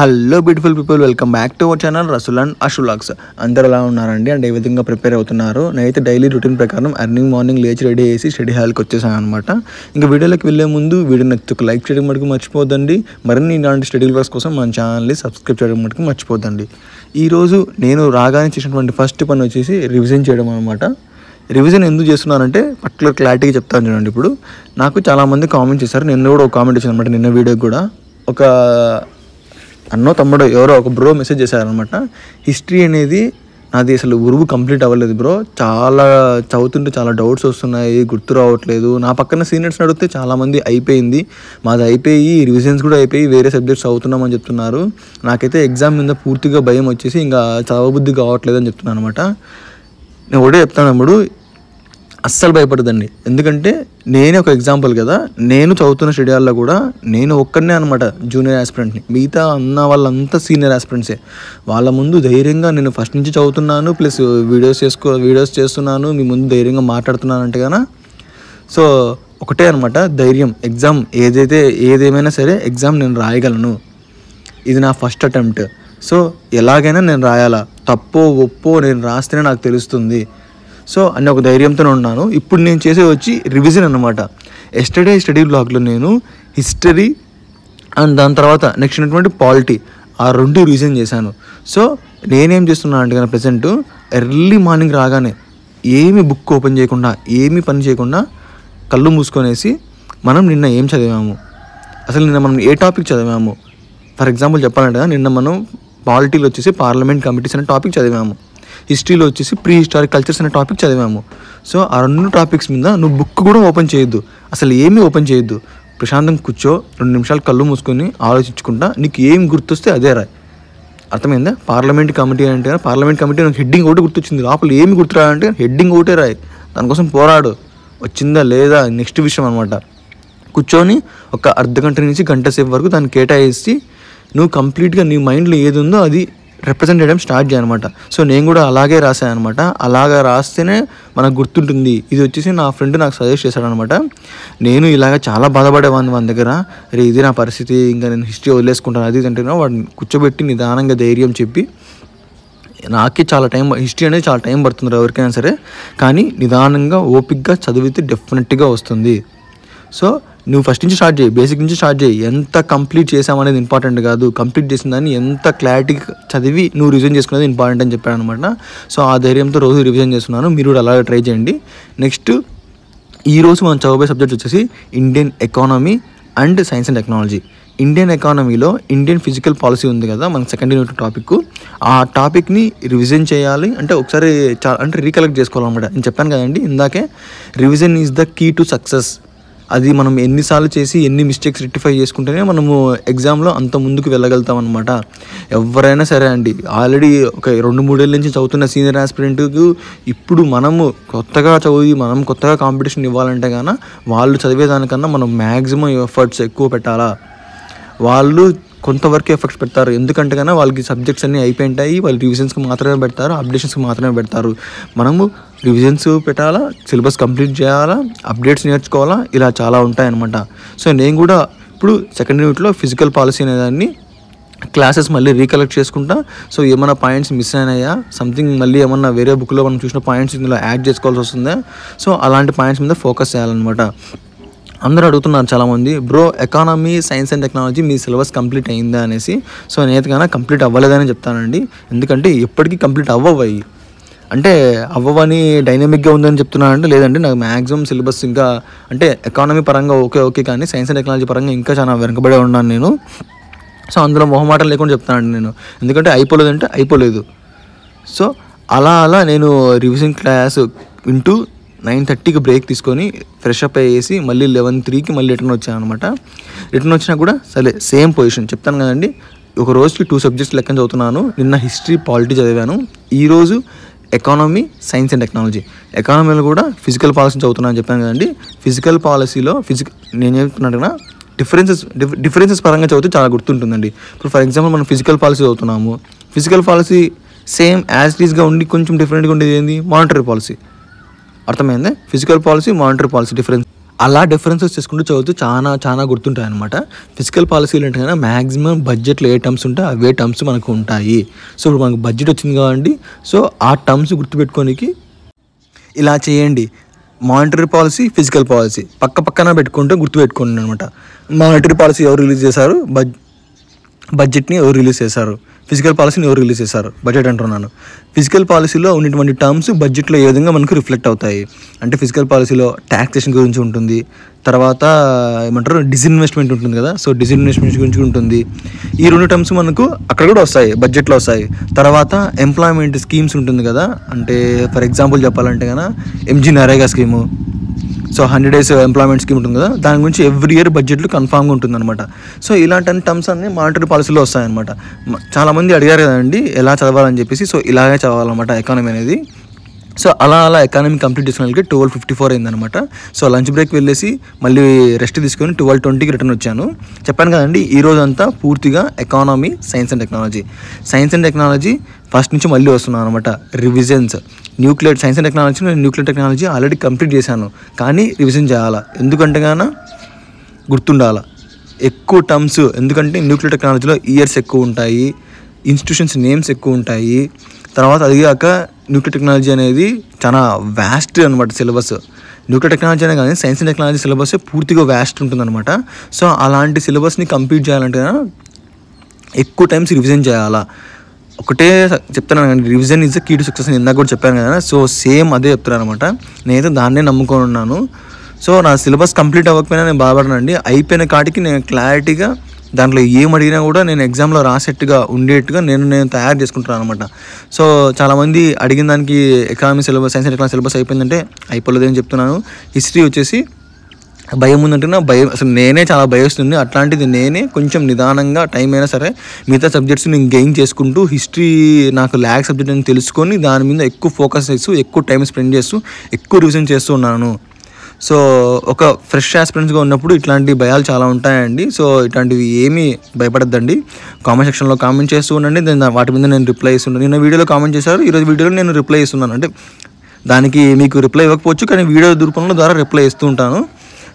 Hello beautiful people, welcome back to our channel Rasool and అషులాక్స్. అందరూ ఎలా ఉన్నారండి అండ్ ఏ విధంగా ప్రిపేర్ అవుతున్నారు? నేనైతే డైలీ రొటీన్ ప్రకారం మార్నింగ్ లేచి రెడీ చేసి స్టడీ హాల్కి వచ్చేసాను అనమాట. ఇంకా వీడియోలోకి వెళ్ళే ముందు వీడియో నచ్చితే ఒక లైక్ చేయడం మటుకు మర్చిపోద్దండి. మరిన్ని ఇలాంటి స్టడీ వర్క్స్ కోసం మన ఛానల్ని సబ్స్క్రైబ్ చేయడం మటుకు మర్చిపోద్దండి. ఈరోజు నేను రాగానే చేసినటువంటి ఫస్ట్ పని వచ్చేసి రివిజన్ చేయడం అనమాట. రివిజన్ ఎందుకు చేస్తున్నానంటే పర్టికులర్ క్లారిటీగా చెప్తాను చూడండి. ఇప్పుడు నాకు చాలామంది కామెంట్ చేశారు, నిన్న కూడా ఒక కామెంట్ వచ్చింది అనమాట. నిన్న వీడియోకి కూడా ఒక అన్నో తమ్ముడు ఎవరో ఒక బ్రో మెసేజ్ చేశారనమాట. హిస్టరీ అనేది నాది అసలు ఉరువు కంప్లీట్ అవ్వలేదు బ్రో, చాలా చదువుతుంటే చాలా డౌట్స్ వస్తున్నాయి, గుర్తు రావట్లేదు. నా పక్కన సీనియర్స్ అడిగితే చాలామంది అయిపోయింది, మాది అయిపోయి రివిజన్స్ కూడా అయిపోయి వేరే సబ్జెక్ట్స్ చదువుతున్నామని చెప్తున్నారు. నాకైతే ఎగ్జామ్ మీద పూర్తిగా భయం వచ్చేసి ఇంకా చదవబుద్ధి కావట్లేదు అని చెప్తున్నాను అనమాట. నేను ఒకటే చెప్తాను తమ్ముడు, అస్సలు భయపడదండి. ఎందుకంటే నేనే ఒక ఎగ్జాంపుల్ కదా. నేను చదువుతున్న స్టడీ హాల్లో కూడా నేను ఒక్కడనే అనమాట జూనియర్ ఆస్పిరెంట్ని, మిగతా అన్న వాళ్ళంతా సీనియర్ ఆస్పిరెంట్సే. వాళ్ళ ముందు ధైర్యంగా నేను ఫస్ట్ నుంచి చదువుతున్నాను, ప్లస్ వీడియోస్ చేస్తున్నాను, మీ ముందు ధైర్యంగా మాట్లాడుతున్నాను అంటే కదా. సో ఒకటే అనమాట ధైర్యం. ఎగ్జామ్ ఏదేమైనా సరే ఎగ్జామ్ నేను రాయగలను. ఇది నా ఫస్ట్ అటెంప్ట్. సో ఎలాగైనా నేను రాయాలా, తప్పో ఒప్పో నేను రాస్తేనే నాకు తెలుస్తుంది. సో అన్న ఒక ధైర్యంతో ఉన్నాను. ఇప్పుడు నేను చేసే వచ్చి రివిజన్ అనమాట. ఎస్టర్డే స్టడీ బ్లాగ్లో నేను హిస్టరీ అండ్ దాని తర్వాత నెక్స్ట్ ఉన్నటువంటి పాలిటీ ఆ రెండు రివిజన్ చేశాను. సో నేనేం చేస్తున్నాను అంటే కానీ ప్రజెంట్ ఎర్లీ మార్నింగ్ రాగానే ఏమి బుక్ ఓపెన్ చేయకుండా ఏమి పని చేయకుండా కళ్ళు మూసుకొనేసి మనం నిన్న ఏం చదివాము, అసలు నిన్న మనం ఏ టాపిక్ చదివాము. ఫర్ ఎగ్జాంపుల్ చెప్పాలంటే నిన్న మనం పాలిటీలో వచ్చేసి పార్లమెంట్ కమిటీస్ అనే టాపిక్ చదివాము, హిస్టరీలో వచ్చేసి ప్రీ హిస్టారిక్ కల్చర్స్ అనే టాపిక్ చదివాము. సో ఆ రెండు టాపిక్స్ మీద నువ్వు బుక్ కూడా ఓపెన్ చేయొద్దు, అసలు ఏమీ ఓపెన్ చేయొద్దు. ప్రశాంతంగా కూర్చో, 2 నిమిషాలు కళ్ళు మూసుకొని ఆలోచించుకుంటా నీకు ఏం గుర్తొస్తే అదే రాయి. అర్థమైందా? పార్లమెంట్ కమిటీ అంటే పార్లమెంట్ కమిటీ నాకు హెడ్డింగ్ ఒకటి గుర్తొచ్చింది, లోపల ఏమి గుర్తురాలంటే హెడ్డింగ్ ఒకటే రాయి, దానికోసం పోరాడు. వచ్చిందా లేదా నెక్స్ట్ విషయం అనమాట. కూర్చొని ఒక అర్ధగంట నుంచి గంట సేపు వరకు దాన్ని కేటాయిస్తే నువ్వు కంప్లీట్గా నీ మైండ్లో ఏది ఉందో అది రిప్రజెంట్ చేయడం స్టార్ట్ చేయనమాట. సో నేను కూడా అలాగే రాశాను అనమాట. అలాగా రాస్తేనే మనకు గుర్తుంటుంది. ఇది వచ్చేసి నా ఫ్రెండ్ నాకు సజెస్ట్ చేశాడనమాట. నేను ఇలాగ చాలా బాధపడేవాడిని వాని దగ్గర, అరే ఇది నా పరిస్థితి, ఇంకా నేను హిస్టరీ వదిలేసుకుంటాను అది అంటే వాడిని కూర్చోబెట్టి నిదానంగా ధైర్యం చెప్పి, నాకే చాలా టైం, హిస్టరీ అనేది చాలా టైం పడుతుంది ఎవరికైనా సరే, కానీ నిదానంగా ఓపిక్గా చదివితే డెఫినెట్గా వస్తుంది. సో నువ్వు ఫస్ట్ నుంచి స్టార్ట్ చేయి, బేసిక్ నుంచి స్టార్ట్ చేయి. ఎంత కంప్లీట్ చేసామనేది ఇంపార్టెంట్ కాదు, కంప్లీట్ చేసిన దాన్ని ఎంత క్లారిటీ చదివి నువ్వు రివిజన్ చేసుకునేది ఇంపార్టెంట్ అని చెప్పాను అనమాట. సో ఆ ధైర్యంతో రోజు రివిజన్ చేస్తున్నాను, మీరు కూడా అలాగే ట్రై చేయండి. నెక్స్ట్ ఈరోజు మనం చదవబోయే సబ్జెక్ట్ వచ్చేసి Indian economy and science and technology. Indian ఎకానమీలో ఇండియన్ ఫిజికల్ పాలసీ ఉంది కదా, మన సెకండ్ యూనిట్ టాపిక్. ఆ టాపిక్ని రివిజన్ చేయాలి అంటే ఒకసారి అంటే రీకలెక్ట్ చేసుకోవాలన్నమాట. నేను చెప్పాను కదండి ఇందాకే, revision is the key to success. అది మనం ఎన్నిసార్లు చేసి ఎన్ని మిస్టేక్స్ రెక్టిఫై చేసుకుంటేనే మనము ఎగ్జామ్లో అంత ముందుకు వెళ్ళగలుగుతాం అనమాట. ఎవరైనా సరే అండి, ఆల్రెడీ ఒక 2-3 ఏళ్ళ నుంచి చదువుతున్న సీనియర్ ఆస్పిరెంట్కు ఇప్పుడు మనము కొత్తగా చదివి మనం కొత్తగా కాంపిటీషన్ ఇవ్వాలంటే కానీ వాళ్ళు చదివేదానికన్నా మనం మ్యాక్సిమం ఎఫర్ట్స్ ఎక్కువ పెట్టాలా. వాళ్ళు కొంతవరకు ఎఫర్ట్స్ పెడతారు, ఎందుకంటే కన్నా వాళ్ళకి సబ్జెక్ట్స్ అన్నీ అయిపోయింటాయి, వాళ్ళు రివిజన్స్కి మాత్రమే పెడతారు, అప్డేషన్స్కి మాత్రమే పెడతారు. మనము రివిజన్స్ పెట్టాలా, సిలబస్ కంప్లీట్ చేయాలా, అప్డేట్స్ నేర్చుకోవాలా, ఇలా చాలా ఉంటాయన్నమాట. సో నేను కూడా ఇప్పుడు సెకండ్ యూనిట్లో ఫిజికల్ పాలసీ అనేదాన్ని క్లాసెస్ మళ్ళీ రీకలెక్ట్ చేసుకుంటా. సో ఏమైనా పాయింట్స్ మిస్ అయినాయా, సంథింగ్ మళ్ళీ ఏమన్నా వేరే బుక్లో మనం చూసిన పాయింట్స్ ఇందులో యాడ్ చేసుకోవాల్సి వస్తుందా, సో అలాంటి పాయింట్స్ మీద ఫోకస్ చేయాలన్నమాట. అందరూ అడుగుతున్నారు చాలామంది, bro economy science and technology me syllabus complete అయిందా అనేసి. సో నేతగానే కంప్లీట్ అవ్వలేదని చెప్తానండి, ఎందుకంటే ఎప్పటికీ కంప్లీట్ అవ్వవు. అంటే అవ్వవని డైనమిక్గా ఉందని చెప్తున్నానంటే లేదండి, నాకు మ్యాక్సిమం సిలబస్ ఇంకా అంటే ఎకానమీ పరంగా ఓకే కానీ సైన్స్ అండ్ టెక్నాలజీ పరంగా ఇంకా చాలా వెనకబడే ఉన్నాను నేను. సో అందులో మొహమాటం లేకుండా చెప్తానండి నేను, ఎందుకంటే అయిపోలేదంటే అయిపోలేదు. సో అలా నేను రివిజన్ క్లాస్ వింటూ 9:30కి బ్రేక్ తీసుకొని ఫ్రెష్ అప్ అయ్యేసి మళ్ళీ 11:03కి మళ్ళీ రిటర్న్ వచ్చాను అనమాట. రిటర్న్ వచ్చినా కూడా సరే సేమ్ పొజిషన్ చెప్తాను కదండి, ఒక రోజుకి 2 సబ్జెక్ట్స్ లెక్కన చదువుతున్నాను. నిన్న హిస్టరీ పాలిటీ చదివాను, ఈరోజు ఎకానమీ సైన్స్ అండ్ టెక్నాలజీ. ఎకానమీలో కూడా ఫిజికల్ పాలసీ చదువుతున్నాను చెప్పాను కదండి. ఫిజికల్ పాలసీలో నేను చెప్తున్నట్టుగా డిఫరెన్సెస్ పరంగా చదివితే చాలా గుర్తుంటుందండి. ఇప్పుడు ఫర్ ఎగ్జాంపుల్ మనం ఫిజికల్ పాలసీ చదువుతున్నాము, physical policy same as it ఈస్గా ఉండి కొంచెం డిఫరెంట్గా ఉండేది ఏంది, మానిటరీ పాలసీ. అర్థమైందే? Physical policy monetary policy difference. అలా డిఫరెన్సెస్ చేసుకుంటూ చదివితే చాలా గుర్తుంటాయి అనమాట. ఫిజికల్ పాలసీలు అంటే కన్నా మ్యాక్సిమం బడ్జెట్లో ఏ టర్మ్స్ ఉంటాయి అవే టర్మ్స్ మనకు ఉంటాయి. సో ఇప్పుడు మనకు బడ్జెట్ వచ్చింది కాబట్టి సో ఆ టర్మ్స్ గుర్తుపెట్టుకోనికి ఇలా చేయండి. మానిటరీ పాలసీ, ఫిజికల్ పాలసీ పక్కన పెట్టుకుంటే గుర్తుపెట్టుకోండి అనమాట. మానిటరీ పాలసీ ఎవరు రిలీజ్ చేశారు, బడ్జెట్ని ఎవరు రిలీజ్ చేశారు, ఫిజికల్ పాలసీని ఎవరు రిలీజ్ చేశారు, బడ్జెట్ అంటున్నాను. ఫిజికల్ పాలసీలో ఉన్నటువంటి టర్మ్స్ బడ్జెట్లో ఏ విధంగా మనకు రిఫ్లెక్ట్ అవుతాయి అంటే ఫిజికల్ పాలసీలో ట్యాక్సేషన్ గురించి ఉంటుంది, తర్వాత ఏమంటారు డిస్ఇన్వెస్ట్మెంట్ ఉంటుంది కదా, సో డిస్ఇన్వెస్ట్మెంట్ గురించి ఉంటుంది. ఈ 2 టర్మ్స్ మనకు అక్కడ కూడా వస్తాయి, బడ్జెట్లో వస్తాయి. తర్వాత ఎంప్లాయ్మెంట్ స్కీమ్స్ ఉంటుంది కదా, అంటే ఫర్ ఎగ్జాంపుల్ చెప్పాలంటే కన్నా MG NREGA scheme, so 100 days employment scheme ఉంటుంది కదా, దాని గురించి ఎవ్రీ ఇయర్ బడ్జెట్లో కన్ఫామ్గా ఉంటుంది అనమాట. సో ఇలాంటి టర్మ్స్ అన్ని మానిటరీ పాలసీలో వస్తాయన్నమాట. చాలామంది అడిగారు కదండి ఎలా చదవాలని చెప్పేసి, సో ఇలాగే చదవాలన్నమాట ఎకానమీ అనేది. సో అలా ఎకానమీ కంప్లీట్ చేసుకునే 12:54 అయిందనమాట. సో లంచ్ బ్రేక్ వెళ్ళేసి మళ్ళీ రెస్ట్ తీసుకొని 12:20కి రిటర్న్ వచ్చాను. చెప్పాను కదండి ఈ రోజు అంతా పూర్తిగా economy, science and technology first నుంచి మళ్ళీ వస్తున్నాను అనమాట. రివిజన్స్ సైన్స్ అండ్ టెక్నాలజీ, నేను న్యూక్లియర్ టెక్నాలజీ ఆల్రెడీ కంప్లీట్ చేశాను, కానీ రివిజన్ చేయాలా, ఎందుకంటే గాన గుర్తుండాల ఎక్కువ టర్మ్స్. ఎందుకంటే న్యూక్లియర్ టెక్నాలజీలో ఇయర్స్ ఎక్కువ ఉంటాయి, ఇన్స్టిట్యూషన్స్ నేమ్స్ ఎక్కువ ఉంటాయి. తర్వాత అదిగాక న్యూక్లియర్ టెక్నాలజీ అనేది చాలా వ్యాస్ట్ అనమాట సిలబస్. న్యూక్లియర్ టెక్నాలజీ అనే కానీ సైన్స్ అండ్ టెక్నాలజీ సిలబస్ పూర్తిగా వ్యాస్ట్ ఉంటుందన్నమాట. సో అలాంటి సిలబస్ని కంప్లీట్ చేయాలంటే ఎక్కువ టైమ్స్ రివిజన్ చేయాలా. ఒకటే చెప్తున్నాను కానీ revision is the key to success అని ఇందాక కూడా చెప్పాను కదా, సో సేమ్ అదే చెప్తున్నాను అనమాట. నేనైతే దాన్నే నమ్ముకొని ఉన్నాను. సో నా సిలబస్ కంప్లీట్ అవ్వకపోయినా నేను బాధపడనండి, అయిపోయిన కాటికి నేను క్లారిటీగా దాంట్లో ఏం అడిగినా కూడా నేను ఎగ్జామ్లో రాసేట్టుగా ఉండేట్టుగా నేను తయారు చేసుకుంటున్నాను అనమాట. సో చాలామంది అడిగిన దానికి economy syllabus, science and technology syllabus అయిపోయిందంటే అయిపోలేదని చెప్తున్నాను. హిస్టరీ వచ్చేసి భయం ఉందంటే నా భయం, అసలు నేనే చాలా భయస్తుంది. అట్లాంటిది నేనే కొంచెం నిదానంగా టైం అయినా సరే మిగతా సబ్జెక్ట్స్ నేను గెయిన్ చేసుకుంటూ హిస్టరీ నాకు ల్యాగ్ సబ్జెక్ట్ అని తెలుసుకొని దాని మీద ఎక్కువ ఫోకస్ చేస్తూ ఎక్కువ టైం స్పెండ్ చేస్తూ ఎక్కువ రివిజన్ చేస్తూ ఉన్నాను. సో ఒక ఫ్రెష్ ఆస్పిరెంట్స్గా ఉన్నప్పుడు ఇట్లాంటి భయాలు చాలా ఉంటాయండి. సో ఇట్లాంటివి ఏమీ భయపడద్దండి. కామెంట్ సెక్షన్లో కామెంట్ చేస్తూ ఉండండి, వాటి మీద నేను రిప్లై ఇస్తున్నాను. నిన్న వీడియోలో కామెంట్ చేశారు, ఈరోజు వీడియోలో నేను రిప్లై ఇస్తున్నాను. అంటే దానికి మీకు రిప్లై ఇవ్వకపోవచ్చు, కానీ వీడియో రూపంలో ద్వారా రిప్లై ఇస్తూ ఉంటాను.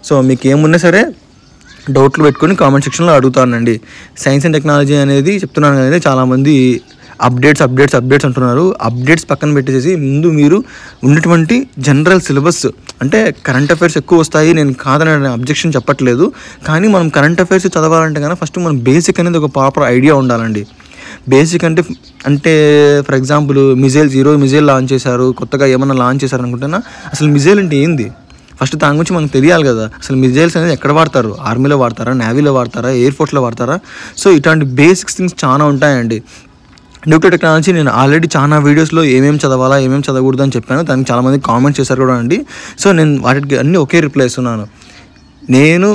సో మీకు ఏమున్నా సరే డౌట్లు పెట్టుకొని కామెంట్ సెక్షన్లో అడుగుతానండి. సైన్స్ అండ్ టెక్నాలజీ అనేది చెప్తున్నాను కదండి, చాలామంది అప్డేట్స్ అంటున్నారు. అప్డేట్స్ పక్కన పెట్టేసి ముందు మీరు ఉన్నటువంటి జనరల్ సిలబస్ అంటే కరెంట్ అఫైర్స్ ఎక్కువ వస్తాయి, నేను కాదని అబ్జెక్షన్ చెప్పట్లేదు. కానీ మనం కరెంట్ అఫైర్స్ చదవాలంటే కానీ ఫస్ట్ మనం బేసిక్ అనేది ఒక ప్రాపర్ ఐడియా ఉండాలండి. బేసిక్ అంటే ఫర్ ఎగ్జాంపుల్ ఈరోజు మిజైల్ లాంచ్ చేశారు, కొత్తగా ఏమన్నా లాంచ్ చేశారు అనుకుంటున్నా, అసలు మిజైల్ అంటే ఏంది ఫస్ట్ దాని గురించి మనకు తెలియాలి కదా. అసలు మిజైల్స్ అనేది ఎక్కడ వాడతారు, ఆర్మీలో వాడతారా, నేవీలో వాడతారా, ఎయిర్ ఫోర్స్లో వాడతారా. సో ఇట్లాంటి బేసిక్స్ థింగ్స్ చాలా ఉంటాయండి. న్యూక్లియర్ టెక్నాలజీ నేను ఆల్రెడీ చాలా వీడియోస్లో ఏమేమి చదవాలా ఏమేమి చదవకూడదు అని చెప్పాను, దానికి చాలామంది కామెంట్స్ చేశారు కూడా అండి. సో నేను వాటికి అన్నీ ఒకే రిప్లై ఇస్తున్నాను. నేను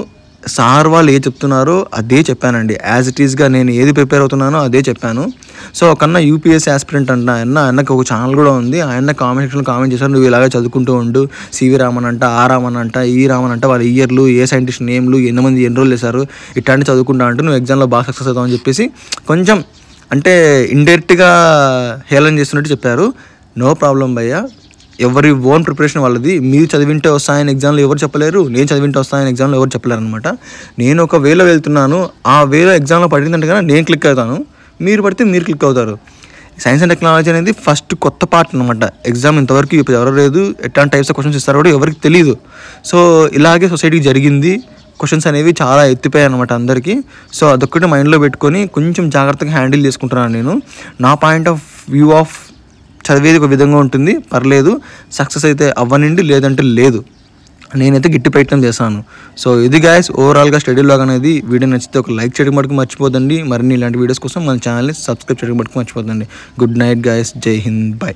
సార్ వాళ్ళు ఏ చెప్తున్నారో అదే చెప్పానండి, యాజ్ ఇట్ ఈస్గా నేను ఏది ప్రిపేర్ అవుతున్నానో అదే చెప్పాను. సో కన్నా యూపీఎస్సీ ఆస్పిరెంట్ ఆయనకు ఒక ఛానల్ కూడా ఉంది, ఆయన కామెంట్ సెక్షన్లో కామెంట్ చేశారు, నువ్వు ఇలాగే చదువుకుంటూ ఉండు, సివి రామన్ అంట, ఆ రామన్ అంట, ఈ రామన్ అంట, వాళ్ళ ఇయర్లు, ఏ సైంటిస్ట్ నేమ్లు, ఎంతమంది ఎన్రోల్ చేశారు, ఇట్లాంటి చదువుకుంటా అంటూ నువ్వు ఎగ్జామ్లో బాగా సక్సెస్ అవుతావని చెప్పేసి కొంచెం అంటే ఇండైరెక్ట్గా హేళన చేస్తున్నట్టు చెప్పారు. నో ప్రాబ్లం భయ్యా, ఎవరి ఓన్ ప్రిపరేషన్ వాళ్ళది. మీరు చదివింటే వస్తాయని ఎగ్జామ్లో ఎవరు చెప్పలేరు, నేను చదివింటే వస్తాయని ఎగ్జామ్లో ఎవరు చెప్పలేరు అనమాట. నేను ఒక వేలో వెళ్తున్నాను, ఆ వేలో ఎగ్జామ్లో పడిందంటే కానీ నేను క్లిక్ అవుతాను, మీరు పడితే మీరు క్లిక్ అవుతారు. సైన్స్ అండ్ టెక్నాలజీ అనేది ఫస్ట్ కొత్త పార్ట్ అనమాట. ఎగ్జామ్ ఇంతవరకు ఇప్పుడు ఎవరు లేదు, ఎట్లాంటి టైప్స్ ఆఫ్ క్వశ్చన్స్ ఇస్తారో కూడా ఎవరికి తెలియదు. సో ఇలాగే సొసైటీకి జరిగింది, క్వశ్చన్స్ అనేవి చాలా ఎత్తిపోయాయి అనమాట అందరికీ. సో అదొక్కటి మైండ్లో పెట్టుకొని కొంచెం జాగ్రత్తగా హ్యాండిల్ చేసుకుంటున్నాను నేను. నా పాయింట్ ఆఫ్ వ్యూ ఆఫ్ చదివేది ఒక విధంగా ఉంటుంది, పర్లేదు, సక్సెస్ అయితే అవ్వనండి, లేదంటే లేదు, నేనైతే గట్టి ప్రయత్నం చేశాను. సో ఇది గైస్ ఓవరాల్గా స్టడీ లాగ్ అనేది. వీడియో నచ్చితే ఒక లైక్ చేయడం మటుకు మర్చిపోదండి. మరిన్ని ఇలాంటి వీడియోస్ కోసం మన ఛానల్ని సబ్స్క్రైబ్ చేయడం మటుకు మర్చిపోదండి. గుడ్ నైట్ గైస్, జై హింద్, బై.